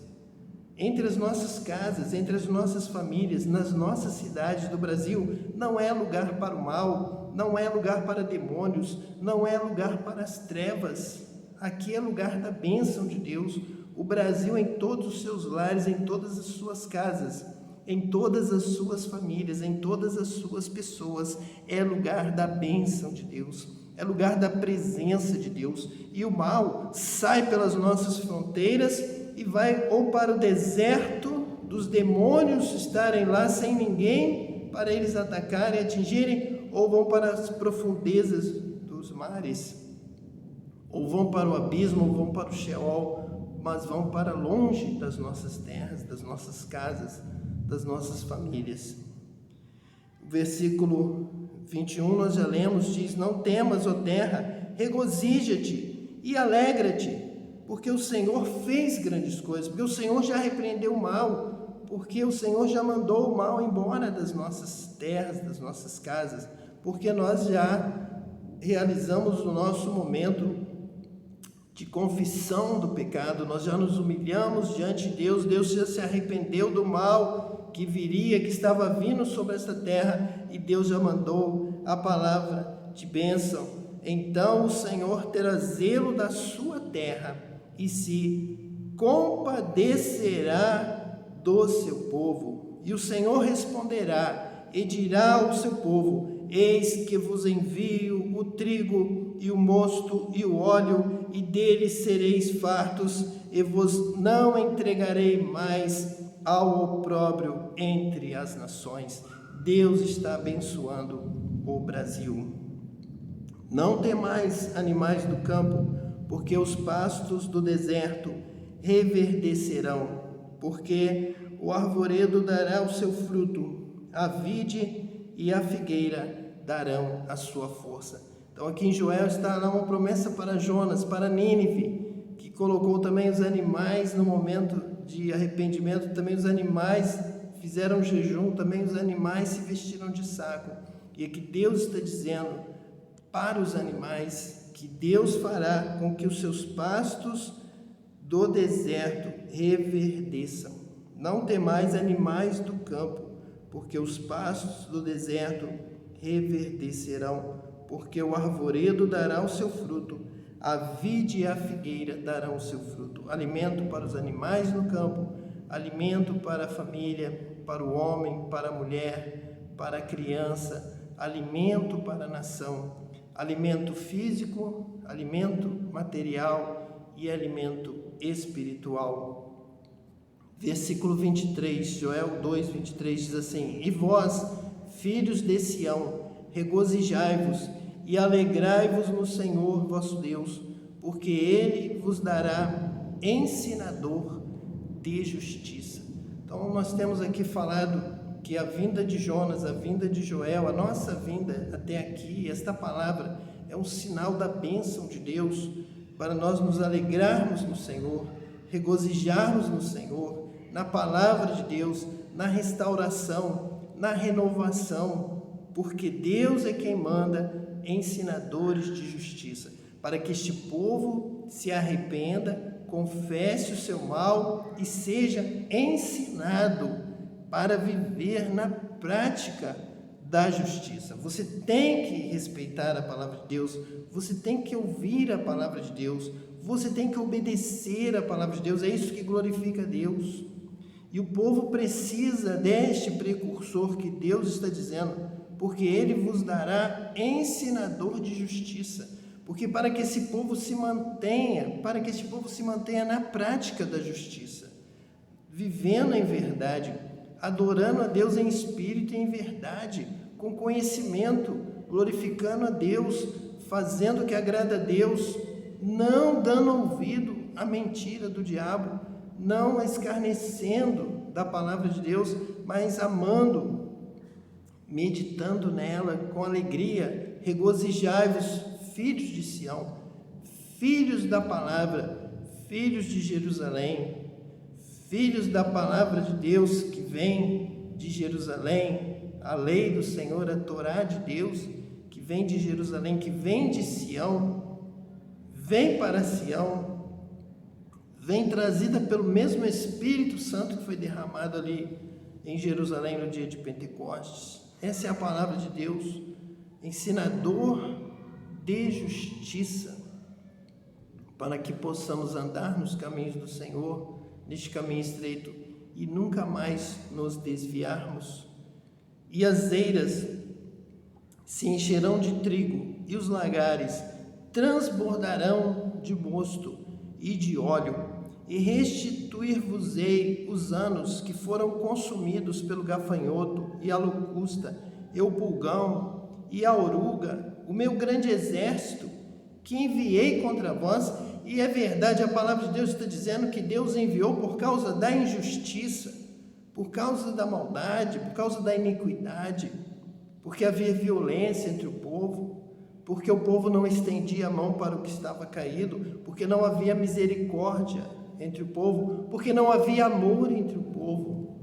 Entre as nossas casas, entre as nossas famílias, nas nossas cidades do Brasil, não é lugar para o mal, não é lugar para demônios, não é lugar para as trevas. Aqui é lugar da bênção de Deus. O Brasil, em todos os seus lares, em todas as suas casas, em todas as suas famílias, em todas as suas pessoas, é lugar da bênção de Deus, é lugar da presença de Deus. E o mal sai pelas nossas fronteiras e vai ou para o deserto dos demônios estarem lá sem ninguém para eles atacarem e atingirem, ou vão para as profundezas dos mares, ou vão para o abismo, ou vão para o Sheol, mas vão para longe das nossas terras, das nossas casas, das nossas famílias. O versículo 21 nós já lemos, diz, não temas, ó terra, regozija-te e alegra-te, porque o Senhor fez grandes coisas, porque o Senhor já repreendeu o mal, porque o Senhor já mandou o mal embora das nossas terras, das nossas casas, porque nós já realizamos o nosso momento de confissão do pecado, nós já nos humilhamos diante de Deus, Deus já se arrependeu do mal que viria, que estava vindo sobre esta terra, e Deus já mandou a palavra de bênção. Então o Senhor terá zelo da sua terra e se compadecerá do seu povo. E o Senhor responderá e dirá ao seu povo, eis que vos envio o trigo e o mosto e o óleo, e deles sereis fartos, e vos não entregarei mais ao opróbrio entre as nações. Deus está abençoando o Brasil. Não temais, animais do campo, porque os pastos do deserto reverdecerão, porque o arvoredo dará o seu fruto, a vide e a figueira darão a sua força. Então aqui em Joel está lá uma promessa para Jonas, para Nínive, que colocou também os animais no momento de arrependimento, também os animais fizeram jejum, também os animais se vestiram de saco. E aqui Deus está dizendo para os animais que Deus fará com que os seus pastos do deserto reverdeçam. Não temais, animais do campo, porque os pastos do deserto reverdecerão, porque o arvoredo dará o seu fruto, a vide e a figueira darão o seu fruto. Alimento para os animais no campo, alimento para a família, para o homem, para a mulher, para a criança, alimento para a nação, alimento físico, alimento material e alimento espiritual. Versículo 23, Joel 2, 23 diz assim: E vós, filhos de Sião, regozijai-vos e alegrai-vos no Senhor vosso Deus, porque Ele vos dará ensinador de justiça. Então nós temos aqui falado que a vinda de Jonas, a vinda de Joel, a nossa vinda até aqui, esta palavra é um sinal da bênção de Deus para nós nos alegrarmos no Senhor, regozijarmos no Senhor, na palavra de Deus, na restauração, na renovação, porque Deus é quem manda ensinadores de justiça, para que este povo se arrependa, confesse o seu mal e seja ensinado para viver na prática da justiça. Você tem que respeitar a palavra de Deus, você tem que ouvir a palavra de Deus, você tem que obedecer a palavra de Deus, é isso que glorifica a Deus. E o povo precisa deste precursor que Deus está dizendo, porque Ele vos dará ensinador de justiça, porque para que esse povo se mantenha na prática da justiça, vivendo em verdade, adorando a Deus em espírito e em verdade, com conhecimento, glorificando a Deus, fazendo o que agrada a Deus, não dando ouvido à mentira do diabo, não escarnecendo da palavra de Deus, mas amando, meditando nela com alegria. Regozijai-vos, filhos de Sião, filhos da palavra, filhos de Jerusalém, filhos da palavra de Deus que vem de Jerusalém, a lei do Senhor, a Torá de Deus que vem de Jerusalém, que vem de Sião, vem para Sião, vem trazida pelo mesmo Espírito Santo que foi derramado ali em Jerusalém no dia de Pentecostes. Essa é a palavra de Deus, ensinador de justiça, para que possamos andar nos caminhos do Senhor, neste caminho estreito, e nunca mais nos desviarmos. E as eiras se encherão de trigo, e os lagares transbordarão de mosto e de óleo, e restituir-vos-ei os anos que foram consumidos pelo gafanhoto, e a locusta, e o pulgão, e a oruga, o meu grande exército, que enviei contra vós. E é verdade, a palavra de Deus está dizendo que Deus enviou por causa da injustiça, por causa da maldade, por causa da iniquidade, porque havia violência entre o povo, porque o povo não estendia a mão para o que estava caído, porque não havia misericórdia entre o povo, porque não havia amor entre o povo.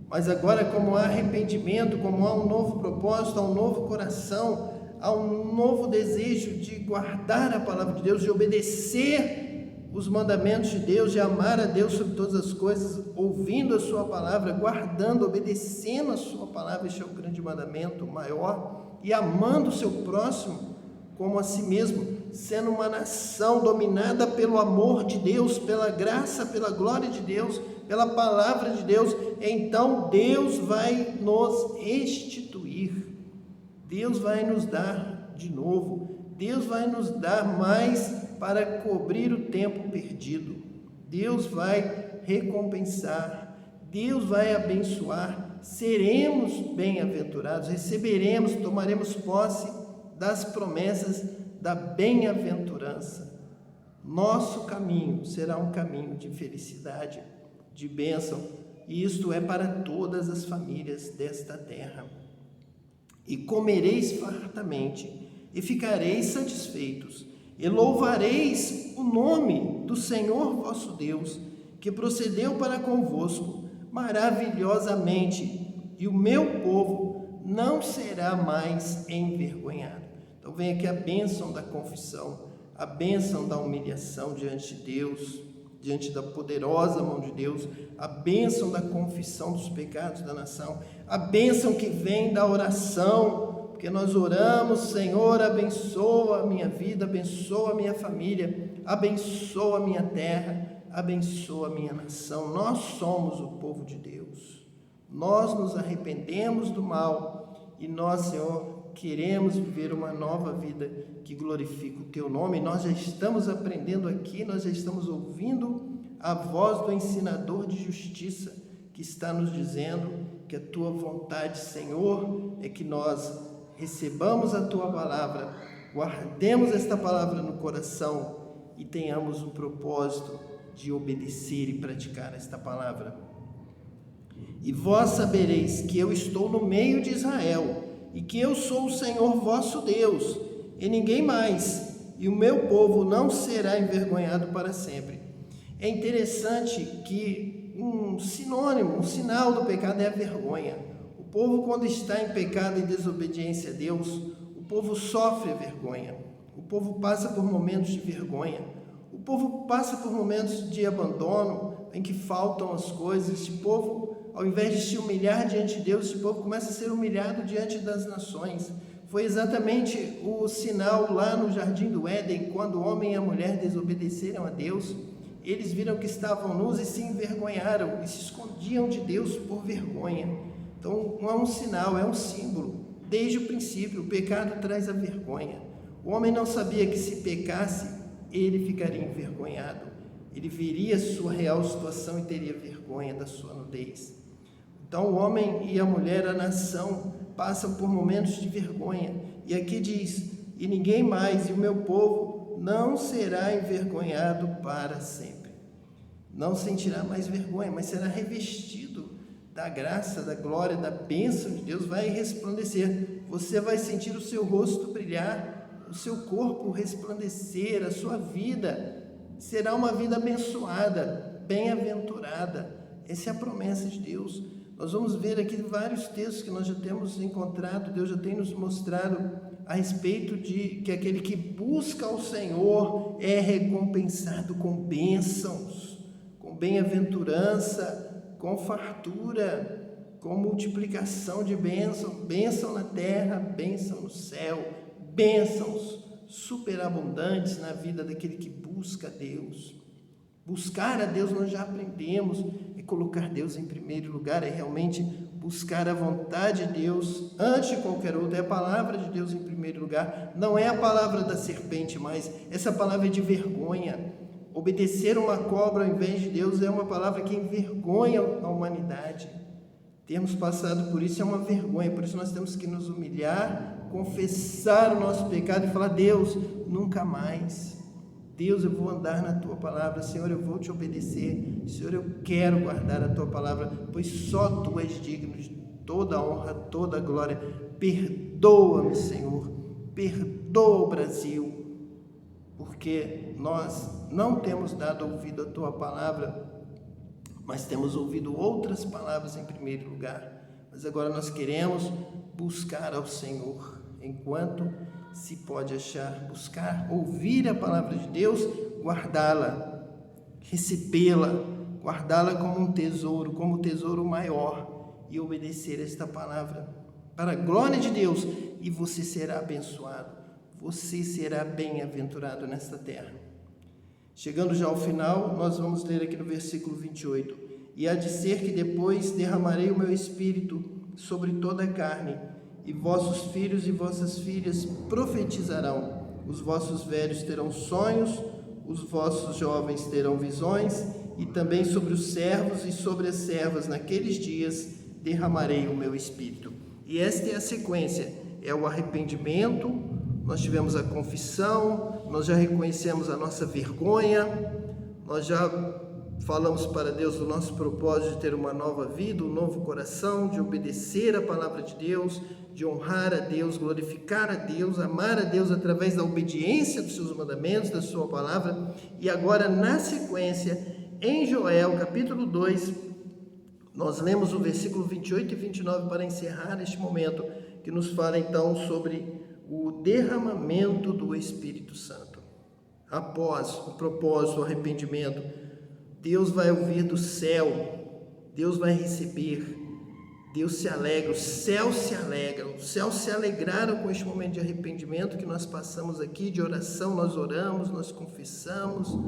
Mas agora, como há arrependimento, como há um novo propósito, há um novo coração, há um novo desejo de guardar a palavra de Deus, de obedecer os mandamentos de Deus, de amar a Deus sobre todas as coisas, ouvindo a sua palavra, guardando, obedecendo a sua palavra, este é o grande mandamento maior, e amando o seu próximo como a si mesmo, sendo uma nação dominada pelo amor de Deus, pela graça, pela glória de Deus, pela palavra de Deus. Então Deus vai nos restituir, Deus vai nos dar de novo, Deus vai nos dar mais para cobrir o tempo perdido, Deus vai recompensar, Deus vai abençoar, seremos bem-aventurados, receberemos, tomaremos posse das promessas da bem-aventurança. Nosso caminho será um caminho de felicidade, de bênção, e isto é para todas as famílias desta terra. E comereis fartamente, e ficareis satisfeitos, e louvareis o nome do Senhor vosso Deus, que procedeu para convosco maravilhosamente, e o meu povo não será mais envergonhado. Então vem aqui a bênção da confissão, a bênção da humilhação diante de Deus, diante da poderosa mão de Deus, a bênção da confissão dos pecados da nação, a bênção que vem da oração, porque nós oramos: Senhor, abençoa a minha vida, abençoa a minha família, abençoa a minha terra, abençoa a minha nação. Nós somos o povo de Deus, nós nos arrependemos do mal e nós, Senhor, queremos viver uma nova vida que glorifica o Teu nome. Nós já estamos aprendendo aqui, nós já estamos ouvindo a voz do ensinador de justiça, que está nos dizendo que a Tua vontade, Senhor, é que nós recebamos a Tua palavra, guardemos esta palavra no coração e tenhamos o propósito de obedecer e praticar esta palavra. E vós sabereis que eu estou no meio de Israel, e que eu sou o Senhor vosso Deus, e ninguém mais, e o meu povo não será envergonhado para sempre. É interessante que um sinônimo, um sinal do pecado é a vergonha. O povo, quando está em pecado e desobediência a Deus, o povo sofre a vergonha. O povo passa por momentos de vergonha. O povo passa por momentos de abandono, em que faltam as coisas. Este povo, ao invés de se humilhar diante de Deus, este povo começa a ser humilhado diante das nações. Foi exatamente o sinal lá no Jardim do Éden, quando o homem e a mulher desobedeceram a Deus. Eles viram que estavam nus e se envergonharam e se escondiam de Deus por vergonha. Então, não é um sinal, é um símbolo. Desde o princípio, o pecado traz a vergonha. O homem não sabia que se pecasse, ele ficaria envergonhado. Ele veria a sua real situação e teria vergonha da sua nudez. Então, o homem e a mulher, a nação, passam por momentos de vergonha. E aqui diz: e ninguém mais, e o meu povo não será envergonhado para sempre. Não sentirá mais vergonha, mas será revestido da graça, da glória, da bênção de Deus, vai resplandecer. Você vai sentir o seu rosto brilhar, o seu corpo resplandecer, a sua vida será uma vida abençoada, bem-aventurada. Essa é a promessa de Deus. Nós vamos ver aqui vários textos que nós já temos encontrado, Deus já tem nos mostrado a respeito de que aquele que busca o Senhor é recompensado com bênçãos, com bem-aventurança, com fartura, com multiplicação de bênção na terra, bênção no céu, bênçãos superabundantes na vida daquele que busca a Deus. Buscar a Deus nós já aprendemos, é colocar Deus em primeiro lugar, é realmente buscar a vontade de Deus antes de qualquer outra, é a palavra de Deus em primeiro lugar, não é a palavra da serpente mais, essa palavra é de vergonha. Obedecer uma cobra ao invés de Deus é uma palavra que envergonha a humanidade. Termos passado por isso é uma vergonha, por isso nós temos que nos humilhar, confessar o nosso pecado e falar: Deus, nunca mais. Deus, eu vou andar na Tua palavra. Senhor, eu vou Te obedecer. Senhor, eu quero guardar a Tua palavra, pois só Tu és digno de toda a honra, toda a glória. Perdoa-me, Senhor. Perdoa o Brasil, porque nós não temos dado ouvido à Tua palavra, mas temos ouvido outras palavras em primeiro lugar. Mas agora nós queremos buscar ao Senhor enquanto se pode achar, buscar, ouvir a palavra de Deus, guardá-la, recebê-la, guardá-la como um tesouro, como o tesouro maior, e obedecer esta palavra para a glória de Deus, e você será abençoado, você será bem-aventurado nesta terra. Chegando já ao final, nós vamos ler aqui no versículo 28. E há de ser que depois derramarei o meu espírito sobre toda a carne, e vossos filhos e vossas filhas profetizarão, os vossos velhos terão sonhos, os vossos jovens terão visões, e também sobre os servos e sobre as servas naqueles dias derramarei o meu espírito. E esta é a sequência, é o arrependimento, nós tivemos a confissão, nós já reconhecemos a nossa vergonha, nós já falamos para Deus do nosso propósito de ter uma nova vida, um novo coração, de obedecer a palavra de Deus, de honrar a Deus, glorificar a Deus, amar a Deus através da obediência dos seus mandamentos, da sua palavra. E agora, na sequência, em Joel, capítulo 2, nós lemos o versículo 28 e 29 para encerrar este momento, que nos fala então sobre o derramamento do Espírito Santo. Após o propósito, o arrependimento, Deus vai ouvir do céu, Deus vai receber, Deus se alegra, os céus se alegraram com este momento de arrependimento que nós passamos aqui, de oração, nós oramos, nós confessamos,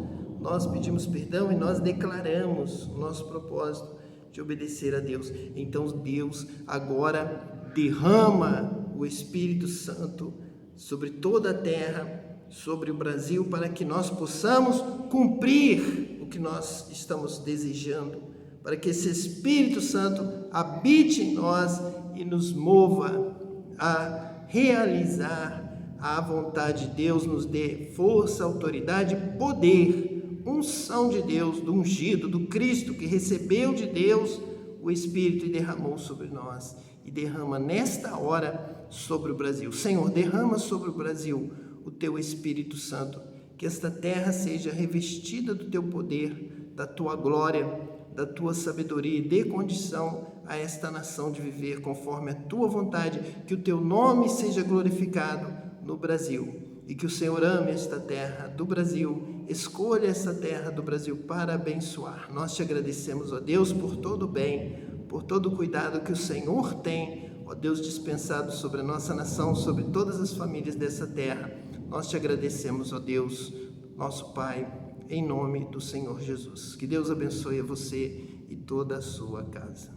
nós pedimos perdão e nós declaramos o nosso propósito de obedecer a Deus. Então Deus agora derrama o Espírito Santo sobre toda a terra, sobre o Brasil, para que nós possamos cumprir o que nós estamos desejando, para que esse Espírito Santo habite em nós e nos mova a realizar a vontade de Deus nos dê força, autoridade, poder, unção de Deus, do ungido, do Cristo que recebeu de Deus o Espírito e derramou sobre nós. E derrama nesta hora sobre o Brasil. Senhor, derrama sobre o Brasil o teu Espírito Santo. Que esta terra seja revestida do teu poder, da tua glória, da tua sabedoria, e dê condição a esta nação de viver conforme a tua vontade, que o teu nome seja glorificado no Brasil e que o Senhor ame esta terra do Brasil, escolha esta terra do Brasil para abençoar. Nós te agradecemos, ó Deus, por todo o bem, por todo o cuidado que o Senhor tem, ó Deus, dispensado sobre a nossa nação, sobre todas as famílias dessa terra. Nós te agradecemos, ó Deus, nosso Pai, em nome do Senhor Jesus. Que Deus abençoe a você e toda a sua casa.